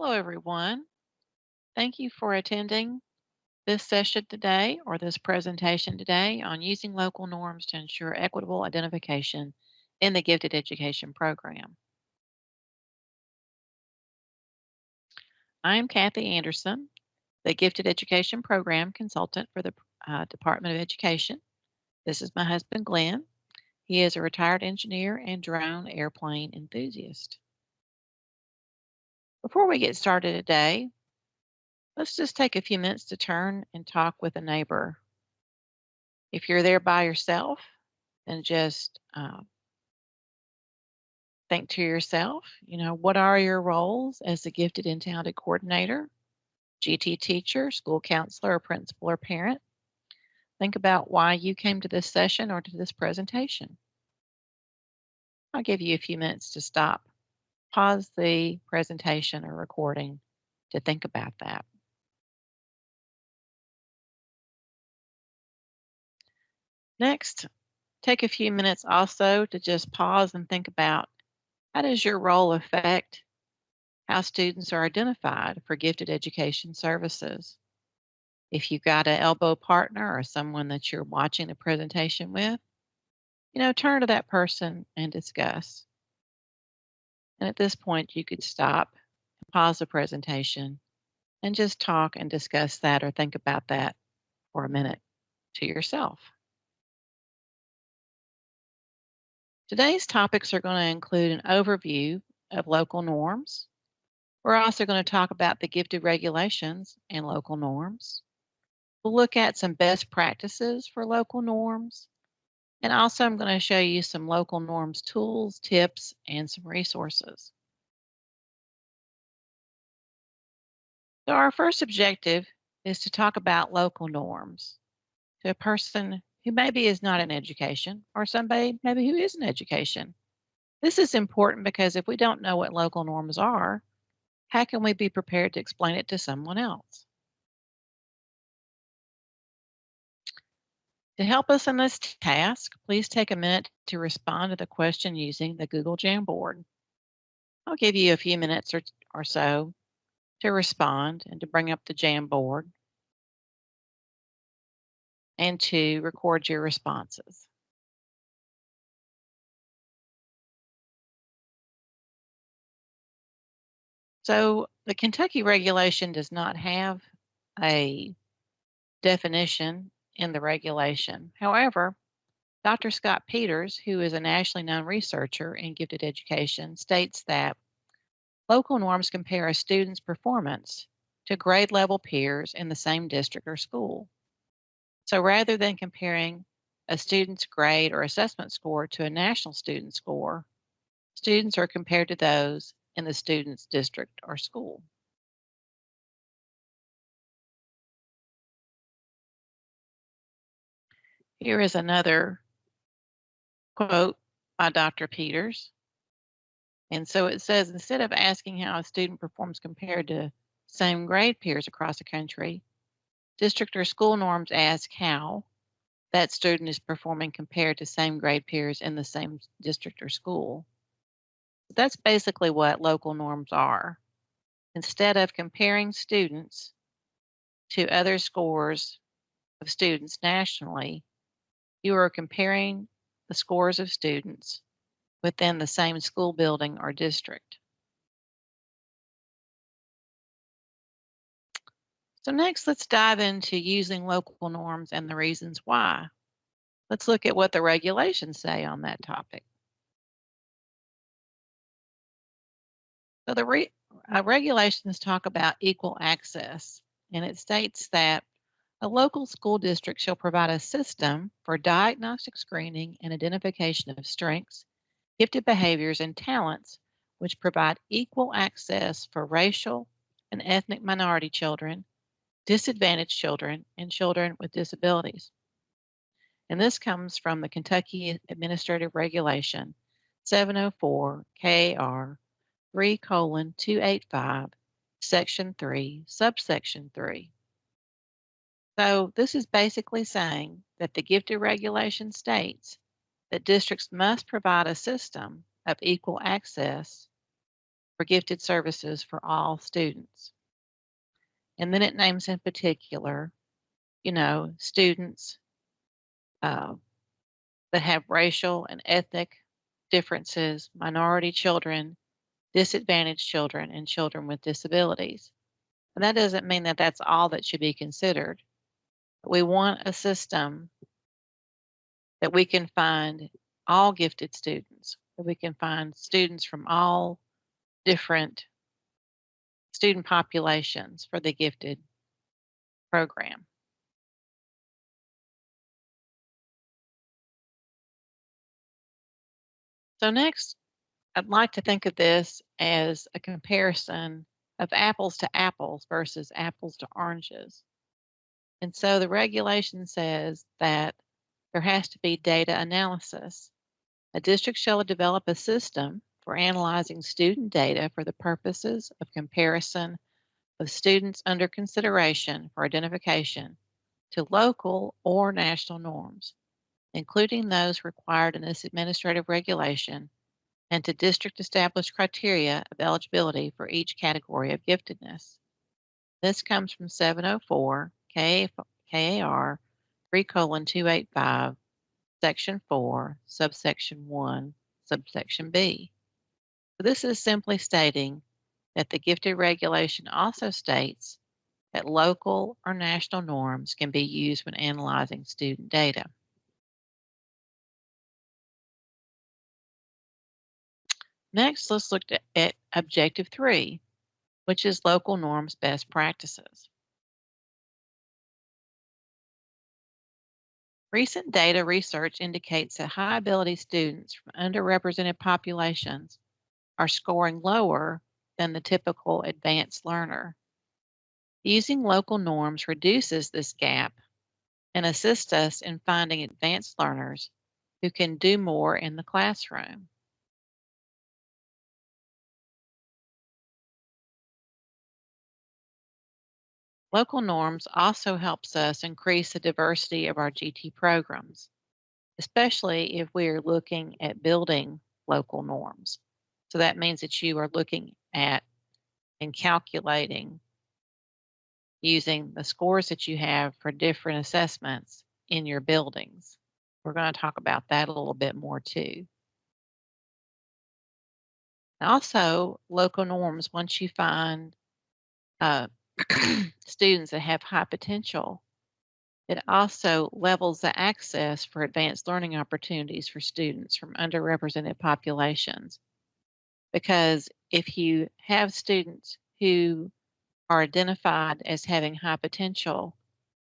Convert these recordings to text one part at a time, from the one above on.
Hello, everyone. Thank you for attending this session today or this presentation today on using local norms to ensure equitable identification in the gifted education program. I am Kathy Anderson, the gifted education program consultant for the Department of Education. This is my husband, Glenn. He is a retired engineer and drone airplane enthusiast. Before we get started today, let's just take a few minutes to turn and talk with a neighbor. If you're there by yourself, then just think to yourself, what are your roles as a gifted and talented coordinator, GT teacher, school counselor, or principal or parent? Think about why you came to this session or to this presentation. I'll give you a few minutes to stop, pause the presentation or recording to think about that. Next, take a few minutes also to just pause and think about how does your role affect how students are identified for gifted education services. If you've got an elbow partner or someone that you're watching the presentation with, turn to that person and discuss. And at this point, you could stop, pause the presentation, and just talk and discuss that or think about that for a minute to yourself. Today's topics are going to include an overview of local norms. We're also going to talk about the gifted regulations and local norms. We'll look at some best practices for local norms. And also I'm going to show you some local norms tools, tips, and some resources. So our first objective is to talk about local norms to a person who maybe is not in education or somebody maybe who is in education. This is important because if we don't know what local norms are, how can we be prepared to explain it to someone else? To help us in this task, please take a minute to respond to the question using the Google Jamboard. I'll give you a few minutes or so to respond and to bring up the Jamboard and to record your responses. So the Kentucky regulation does not have a definition in the regulation. However, Dr. Scott Peters, who is a nationally known researcher in gifted education, states that local norms compare a student's performance to grade level peers in the same district or school. So rather than comparing a student's grade or assessment score to a national student score, students are compared to those in the student's district or school. Here is another quote by Dr. Peters. And so it says, instead of asking how a student performs compared to same grade peers across the country, district or school norms ask how that student is performing compared to same grade peers in the same district or school. That's basically what local norms are. Instead of comparing students to other scores of students nationally, you are comparing the scores of students within the same school building or district. So next, let's dive into using local norms and the reasons why. Let's look at what the regulations say on that topic. So the regulations talk about equal access, and it states that a local school district shall provide a system for diagnostic screening and identification of strengths, gifted behaviors, and talents which provide equal access for racial and ethnic minority children, disadvantaged children, and children with disabilities. And this comes from the Kentucky Administrative Regulation 704 KR 3:285, Section 3, Subsection 3. So this is basically saying that the gifted regulation states that districts must provide a system of equal access for gifted services for all students. And then it names in particular, students uh, that have racial and ethnic differences, minority children, disadvantaged children, and children with disabilities. And that doesn't mean that that's all that should be considered. We want a system that we can find all gifted students, that we can find students from all different student populations for the gifted program. So next, I'd like to think of this as a comparison of apples to apples versus apples to oranges. And so the regulation says that there has to be data analysis. A district shall develop a system for analyzing student data for the purposes of comparison of students under consideration for identification to local or national norms, including those required in this administrative regulation, and to district established criteria of eligibility for each category of giftedness. This comes from 704 KAR 3:285, Section 4, Subsection 1, Subsection B. So this is simply stating that the gifted regulation also states that local or national norms can be used when analyzing student data. Next, let's look at Objective 3, which is local norms best practices. Recent data research indicates that high ability students from underrepresented populations are scoring lower than the typical advanced learner. Using local norms reduces this gap and assists us in finding advanced learners who can do more in the classroom. Local norms also helps us increase the diversity of our GT programs, especially if we are looking at building local norms. So that means that you are looking at and calculating using the scores that you have for different assessments in your buildings. We're going to talk about that a little bit more too. Also, local norms, once you find uh, students that have high potential, it also levels the access for advanced learning opportunities for students from underrepresented populations. Because if you have students who are identified as having high potential,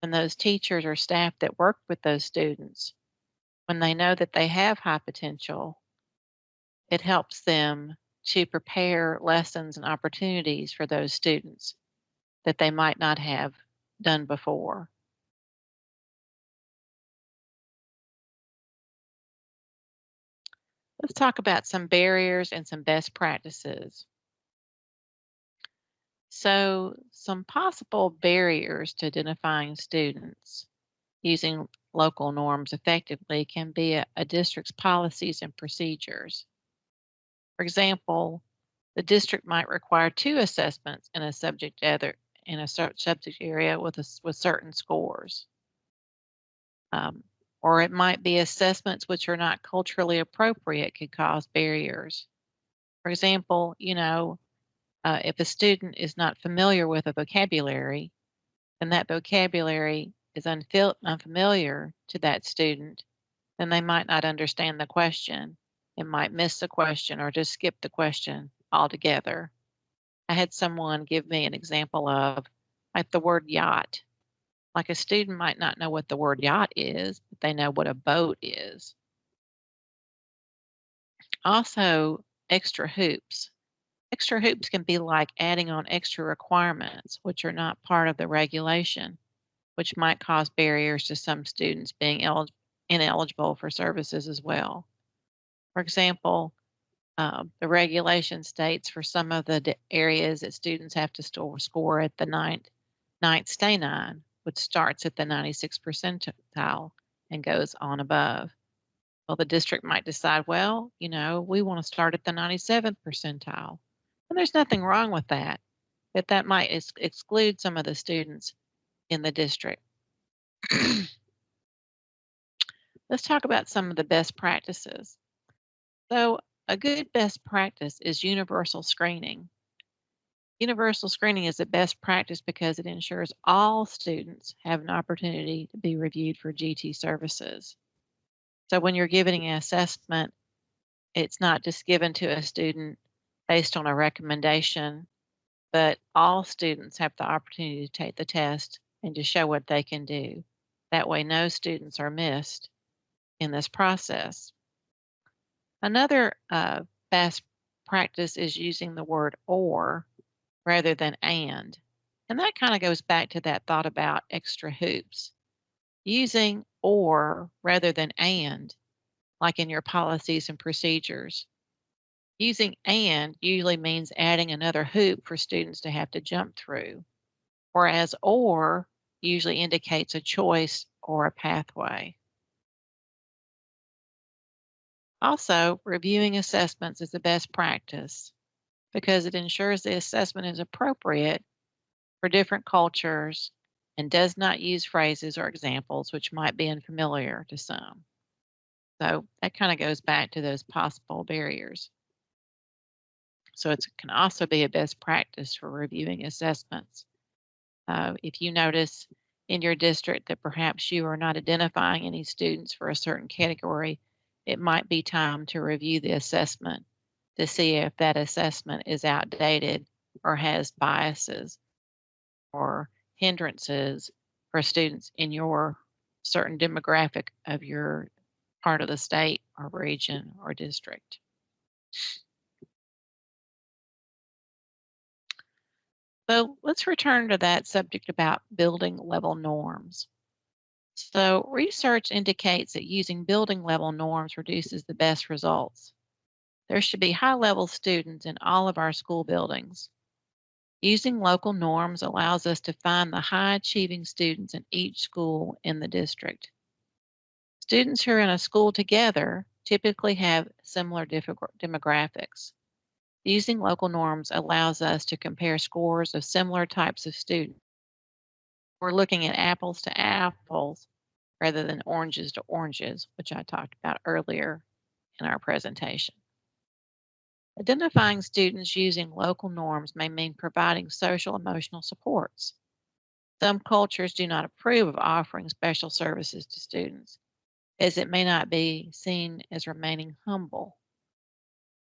and those teachers or staff that work with those students, when they know that they have high potential, it helps them to prepare lessons and opportunities for those students that they might not have done before. Let's talk about some barriers and some best practices. So, some possible barriers to identifying students using local norms effectively can be a district's policies and procedures. For example, the district might require 2 assessments in a subject area with certain scores. Or it might be assessments which are not culturally appropriate could cause barriers. For example, if a student is not familiar with a vocabulary, and that vocabulary is unfamiliar to that student, then they might not understand the question and might miss the question or just skip the question altogether. I had someone give me an example of like the word yacht. Like a student might not know what the word yacht is, but they know what a boat is. Also, extra hoops. Extra hoops can be like adding on extra requirements, which are not part of the regulation, which might cause barriers to some students being ineligible for services as well. For example, the regulation states for some of the areas that students have to score at the ninth stay 9, which starts at the 96th percentile and goes on above. Well, the district might decide, well, we want to start at the 97th percentile. And there's nothing wrong with that, but that might exclude some of the students in the district. Let's talk about some of the best practices. So, a good best practice is universal screening. Universal screening is the best practice because it ensures all students have an opportunity to be reviewed for GT services. So, when you're giving an assessment, it's not just given to a student based on a recommendation, but all students have the opportunity to take the test and to show what they can do. That way, no students are missed in this process. Another best practice is using the word or rather than and. And that kind of goes back to that thought about extra hoops. Using or rather than and, like in your policies and procedures. Using and usually means adding another hoop for students to have to jump through, whereas or usually indicates a choice or a pathway. Also, reviewing assessments is the best practice because it ensures the assessment is appropriate for different cultures and does not use phrases or examples which might be unfamiliar to some. So that kind of goes back to those possible barriers. So it can also be a best practice for reviewing assessments. If you notice in your district that perhaps you are not identifying any students for a certain category, it might be time to review the assessment to see if that assessment is outdated or has biases or hindrances for students in your certain demographic of your part of the state or region or district. So let's return to that subject about building level norms. So research indicates that using building level norms produces the best results. There should be high level students in all of our school buildings. Using local norms allows us to find the high achieving students in each school in the district. Students who are in a school together typically have similar demographics. Using local norms allows us to compare scores of similar types of students. We're looking at apples to apples rather than oranges to oranges, which I talked about earlier in our presentation. Identifying students using local norms may mean providing social emotional supports. Some cultures do not approve of offering special services to students, as it may not be seen as remaining humble.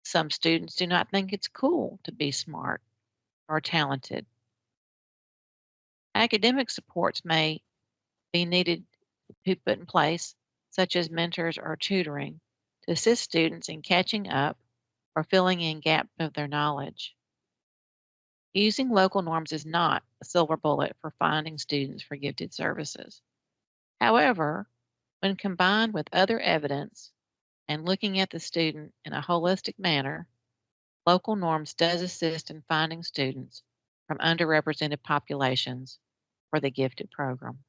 Some students do not think it's cool to be smart or talented. Academic supports may be needed to be put in place, such as mentors or tutoring, to assist students in catching up or filling in gaps of their knowledge. Using local norms is not a silver bullet for finding students for gifted services. However, when combined with other evidence and looking at the student in a holistic manner, local norms does assist in finding students from underrepresented populations for the gifted program.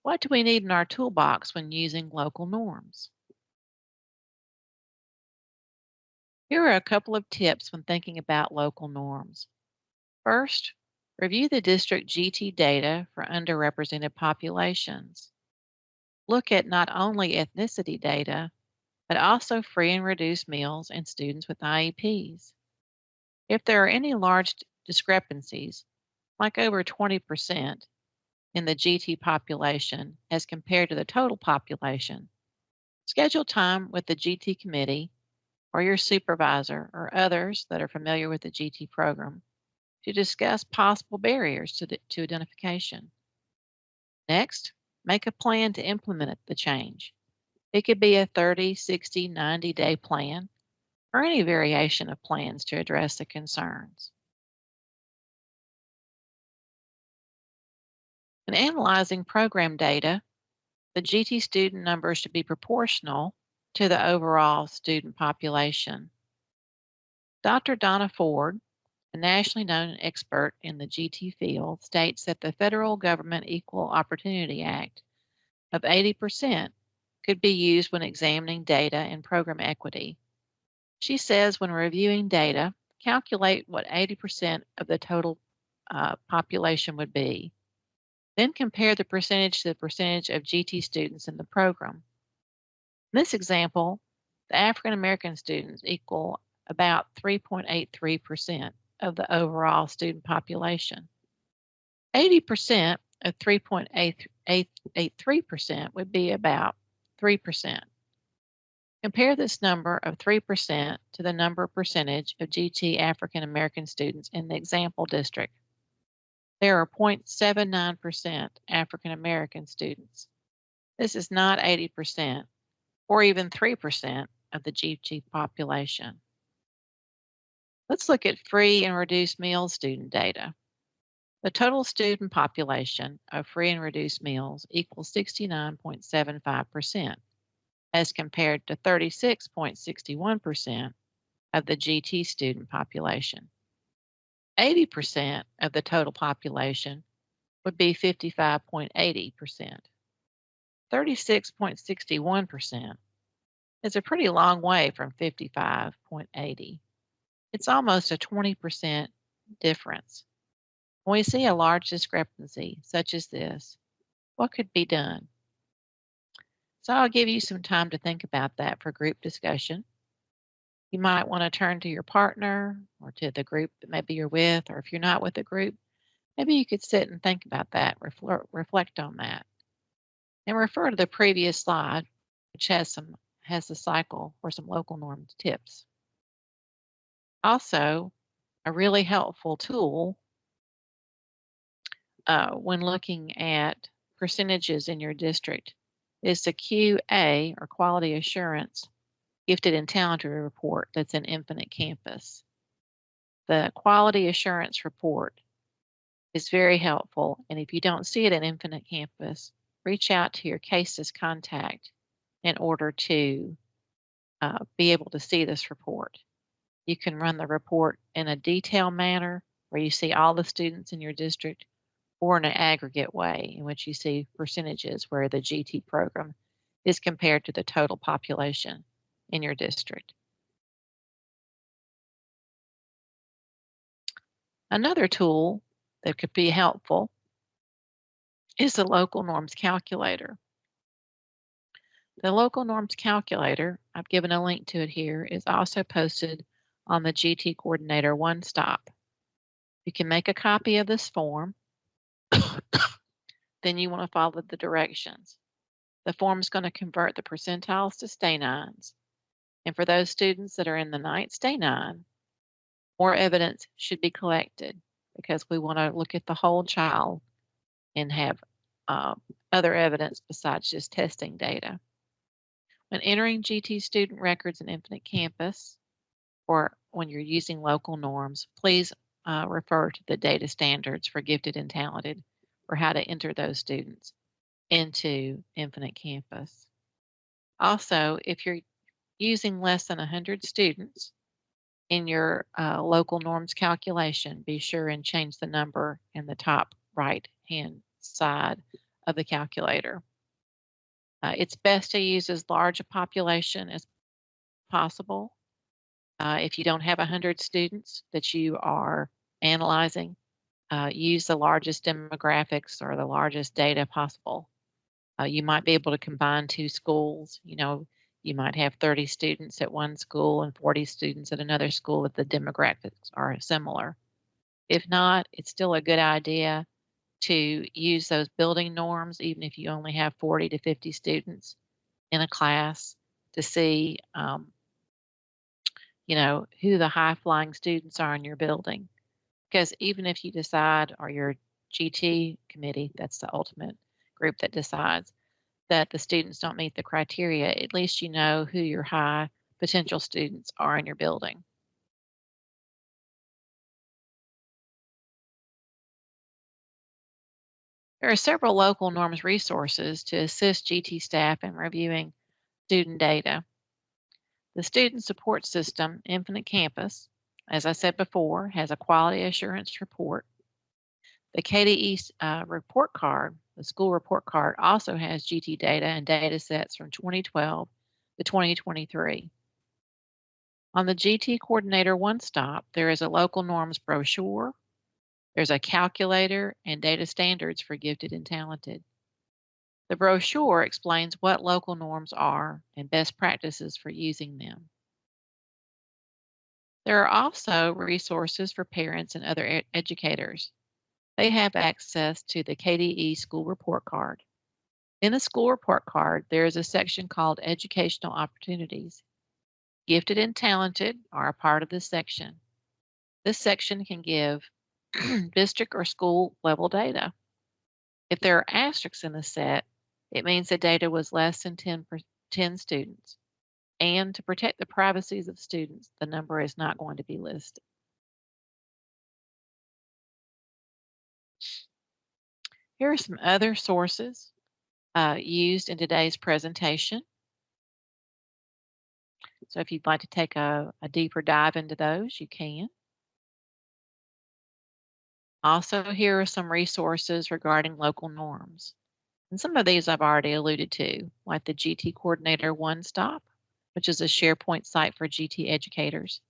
What do we need in our toolbox when using local norms? Here are a couple of tips when thinking about local norms. First, review the district GT data for underrepresented populations. Look at not only ethnicity data, but also free and reduced meals and students with IEPs. If there are any large discrepancies, like over 20% in the GT population as compared to the total population, schedule time with the GT committee or your supervisor or others that are familiar with the GT program to discuss possible barriers to identification. Next, make a plan to implement the change. It could be a 30, 60, 90-day plan or any variation of plans to address the concerns. When analyzing program data, the GT student numbers should be proportional to the overall student population. Dr. Donna Ford, a nationally known expert in the GT field, states that the federal government Equal Opportunity Act of 80% could be used when examining data and program equity, She says when reviewing data, calculate what 80% of the total population would be. Then compare the percentage to the percentage of GT students in the program. In this example, the African American students equal about 3.83% of the overall student population. 80% of 3.83% would be about 3%. Compare this number of 3% to the number percentage of GT African American students in the example district. There are 0.79% African American students. This is not 80% or even 3% of the GT population. Let's look at free and reduced meal student data. The total student population of free and reduced meals equals 69.75%, as compared to 36.61% of the GT student population. 80% of the total population would be 55.80%. 36.61% is a pretty long way from 55.80. It's almost a 20% difference. When we see a large discrepancy such as this, what could be done? So I'll give you some time to think about that for group discussion. You might want to turn to your partner or to the group that maybe you're with, or if you're not with a group, maybe you could sit and think about that, reflect on that, and refer to the previous slide, which has the cycle or some local norms tips. Also, a really helpful tool when looking at percentages in your district is the QA, or Quality Assurance Gifted and Talented Report that's in Infinite Campus. The Quality Assurance Report is very helpful, and if you don't see it in Infinite Campus, reach out to your CASES contact in order to be able to see this report. You can run the report in a detailed manner where you see all the students in your district, or in an aggregate way in which you see percentages where the GT program is compared to the total population in your district. Another tool that could be helpful is the Local Norms Calculator. The Local Norms Calculator, I've given a link to it here, is also posted on the GT Coordinator One Stop. You can make a copy of this form. Then you want to follow the directions. The form is going to convert the percentiles to stay nines. And for those students that are in the ninth stay nine, more evidence should be collected because we want to look at the whole child and have other evidence besides just testing data. When entering GT student records in Infinite Campus, or when you're using local norms, please refer to the data standards for gifted and talented for how to enter those students into Infinite Campus. Also, if you're using less than 100 students in your local norms calculation, be sure and change the number in the top right-hand side of the calculator. It's best to use as large a population as possible. If you don't have 100 students that you are analyzing, use the largest demographics or the largest data possible. You might be able to combine two schools. You might have 30 students at one school and 40 students at another school if the demographics are similar. If not, it's still a good idea to use those building norms, even if you only have 40 to 50 students in a class, to see who the high-flying students are in your building. Because even if you decide, or your GT committee, that's the ultimate group that decides, that the students don't meet the criteria, at least you know who your high potential students are in your building. There are several local norms resources to assist GT staff in reviewing student data. The Student Support System, Infinite Campus, as I said before, has a quality assurance report. The KDE report card, the school report card, also has GT data and data sets from 2012 to 2023. On the GT Coordinator One Stop, there is a local norms brochure, there's a calculator, and data standards for gifted and talented. The brochure explains what local norms are and best practices for using them. There are also resources for parents and other educators. They have access to the KDE School Report Card. In the School Report Card, there is a section called Educational Opportunities. Gifted and talented are a part of this section. This section can give district or school level data. If there are asterisks in the set, it means the data was less than 10 students. And to protect the privacies of students, the number is not going to be listed. Here are some other sources used in today's presentation. So if you'd like to take a deeper dive into those, you can. Also, here are some resources regarding local norms. And some of these I've already alluded to, like the GT Coordinator One Stop, which is a SharePoint site for GT educators.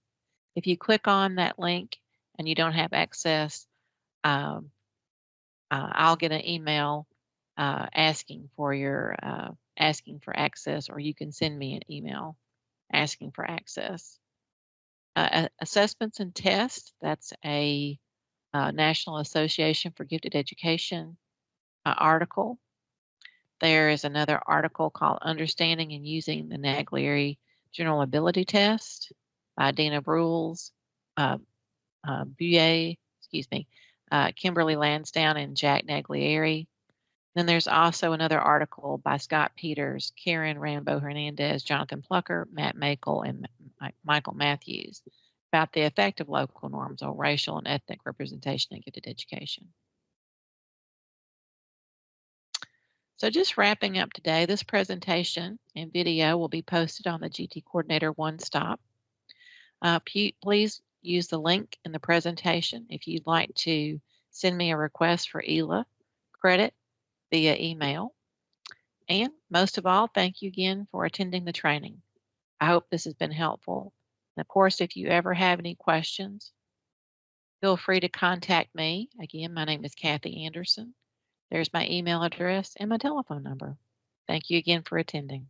If you click on that link and you don't have access, I'll get an email asking for access, or you can send me an email asking for access. Assessments and tests, that's a National Association for Gifted Education article. There is another article called Understanding and Using the Naglieri General Ability Test by Dina Brules, Buye, Kimberly Lansdowne, and Jack Naglieri. Then there's also another article by Scott Peters, Karen Rambo Hernandez, Jonathan Plucker, Matt Makel, and Michael Matthews about the effect of local norms on racial and ethnic representation in gifted education. So just wrapping up today, this presentation and video will be posted on the GT Coordinator One Stop. Please use the link in the presentation if you'd like to send me a request for ELA credit via email. And most of all, thank you again for attending the training. I hope this has been helpful. And of course, if you ever have any questions, feel free to contact me. Again, my name is Kathy Anderson. There's my email address and my telephone number. Thank you again for attending.